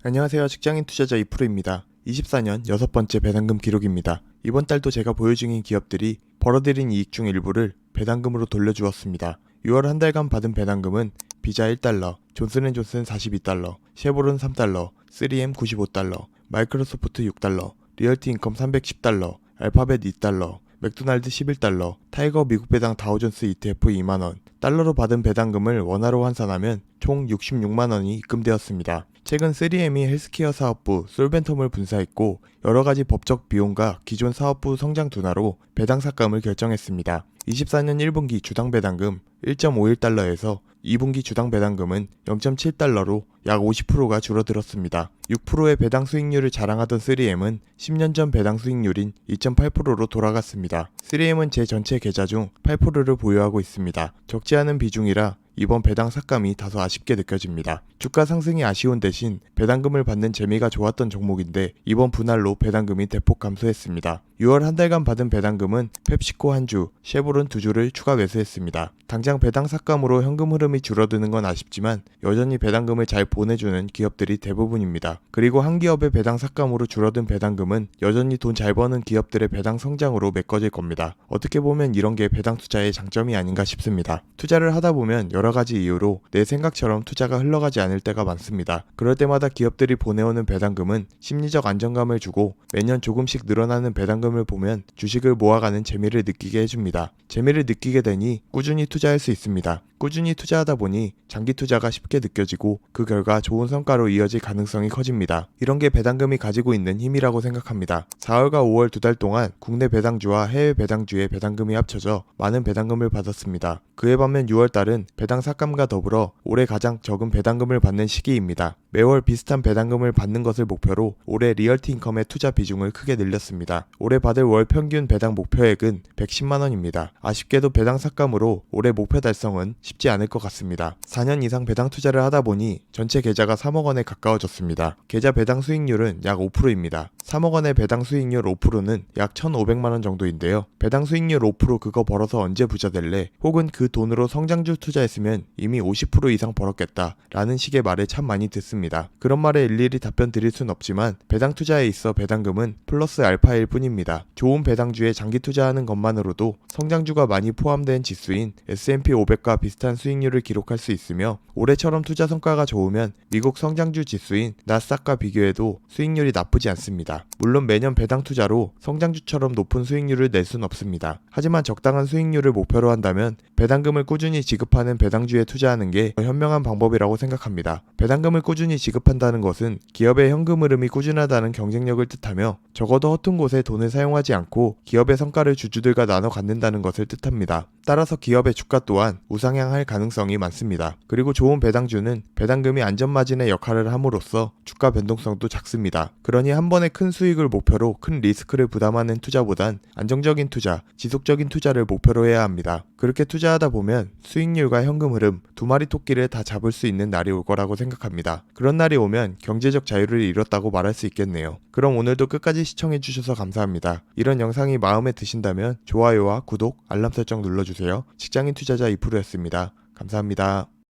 안녕하세요. 직장인 투자자 이프로입니다. 24년 6번째 배당금 기록입니다. 이번 달도 제가 보유 중인 기업들이 벌어들인 이익 중 일부를 배당금으로 돌려주었습니다. 6월 한 달간 받은 배당금은 비자 1달러, 존슨앤존슨 42달러, 쉐보론 3달러, 3M 95달러, 마이크로소프트 6달러, 리얼티 인컴 310달러, 알파벳 2달러, 맥도날드 11달러, 타이거 미국 배당 다우존스 ETF 2만원, 달러로 받은 배당금을 원화로 환산하면 총 66만원이 입금되었습니다. 최근 3M이 헬스케어 사업부 솔벤텀을 분사했고 여러가지 법적 비용과 기존 사업부 성장 둔화로 배당 삭감을 결정했습니다. 24년 1분기 주당 배당금 1.51달러에서 2분기 주당 배당금은 0.7달러로 약 50%가 줄어들었습니다. 6%의 배당 수익률을 자랑하던 3M은 10년 전 배당 수익률인 2.8%로 돌아갔습니다. 3M은 제 전체 계좌 중 8%를 보유하고 있습니다. 적지 않은 비중이라 이번 배당 삭감이 다소 아쉽게 느껴집니다. 주가 상승이 아쉬운 대신 배당금을 받는 재미가 좋았던 종목인데 이번 분할로 배당금이 대폭 감소했습니다. 6월 한 달간 받은 배당금은 펩시코 한 주, 쉐보론 2주를 추가 매수했습니다. 당장 배당 삭감으로 현금 흐름이 줄어드는 건 아쉽지만 여전히 배당금을 잘 보내주는 기업들이 대부분입니다. 그리고 한 기업의 배당 삭감으로 줄어든 배당금은 여전히 돈 잘 버는 기업들의 배당 성장으로 메꿔질 겁니다. 어떻게 보면 이런 게 배당 투자의 장점이 아닌가 싶습니다. 투자를 하다 보면 여러 가지 이유로 내 생각처럼 투자가 흘러가지 않을 때가 많습니다. 그럴 때마다 기업들이 보내오는 배당금은 심리적 안정감을 주고 매년 조금씩 늘어나는 배당금을 보면 주식을 모아가는 재미를 느끼게 해줍니다. 재미를 느끼게 되니 꾸준히 투자할 수 있습니다. 꾸준히 투자하다 보니 장기 투자가 쉽게 느껴지고 그 결과 좋은 성과로 이어질 가능성이 커집니다. 이런 게 배당금이 가지고 있는 힘이라고 생각합니다. 4월과 5월 2달 동안 국내 배당주와 해외 배당주의 배당금이 합쳐져 많은 배당금을 받았습니다. 그에 반면 6월 달은 배당 삭감과 더불어 올해 가장 적은 배당금을 받는 시기입니다. 매월 비슷한 배당금을 받는 것을 목표로 올해 리얼티 인컴의 투자 비중을 크게 늘렸습니다. 올해 받을 월 평균 배당 목표액은 110만원입니다. 아쉽게도 배당 삭감으로 올해 목표 달성은 쉽지 않을 것 같습니다. 4년 이상 배당 투자를 하다 보니 전체 계좌가 3억 원에 가까워졌습니다. 계좌 배당 수익률은 약 5%입니다. 3억 원의 배당 수익률 5%는 약 1,500만 원 정도인데요. 배당 수익률 5% 그거 벌어서 언제 부자 될래? 혹은 그 돈으로 성장주 투자했으면 이미 50% 이상 벌었겠다 라는 식의 말을 참 많이 듣습니다. 그런 말에 일일이 답변 드릴 순 없지만 배당 투자에 있어 배당금은 플러스 알파일 뿐입니다. 좋은 배당주에 장기 투자하는 것만으로도 성장주가 많이 포함된 지수인 S&P 500과 비슷한 수익률을 기록할 수 있으며 올해처럼 투자 성과가 좋으면 미국 성장주 지수인 나스닥과 비교해도 수익률이 나쁘지 않습니다. 물론 매년 배당 투자로 성장주처럼 높은 수익률을 낼 순 없습니다. 하지만 적당한 수익률을 목표로 한다면 배당금을 꾸준히 지급하는 배당주에 투자하는 게 현명한 방법이라고 생각합니다. 배당금을 꾸준히 지급한다는 것은 기업의 현금 흐름이 꾸준하다는 경쟁력을 뜻하며 적어도 허튼 곳에 돈을 사용하지 않고 기업의 성과를 주주들과 나눠 갖는다는 것을 뜻합니다. 따라서 기업의 주가 또한 우상향할 가능성이 많습니다. 그리고 좋은 배당주는 배당금이 안전마진의 역할을 함으로써 주가 변동성도 작습니다. 그러니 한 번에 큰 수익을 목표로 큰 리스크를 부담하는 투자보단 안정적인 투자, 지속적인 투자를 목표로 해야 합니다. 그렇게 투자하다 보면 수익률과 현금 흐름 두 마리 토끼를 다 잡을 수 있는 날이 올 거라고 생각합니다. 그런 날이 오면 경제적 자유를 이뤘다고 말할 수 있겠네요. 그럼 오늘도 끝까지 시청해주셔서 감사합니다. 이런 영상이 마음에 드신다면 좋아요와 구독, 알람 설정 눌러주세요. 직장인 투자자 이프로였습니다. 감사합니다.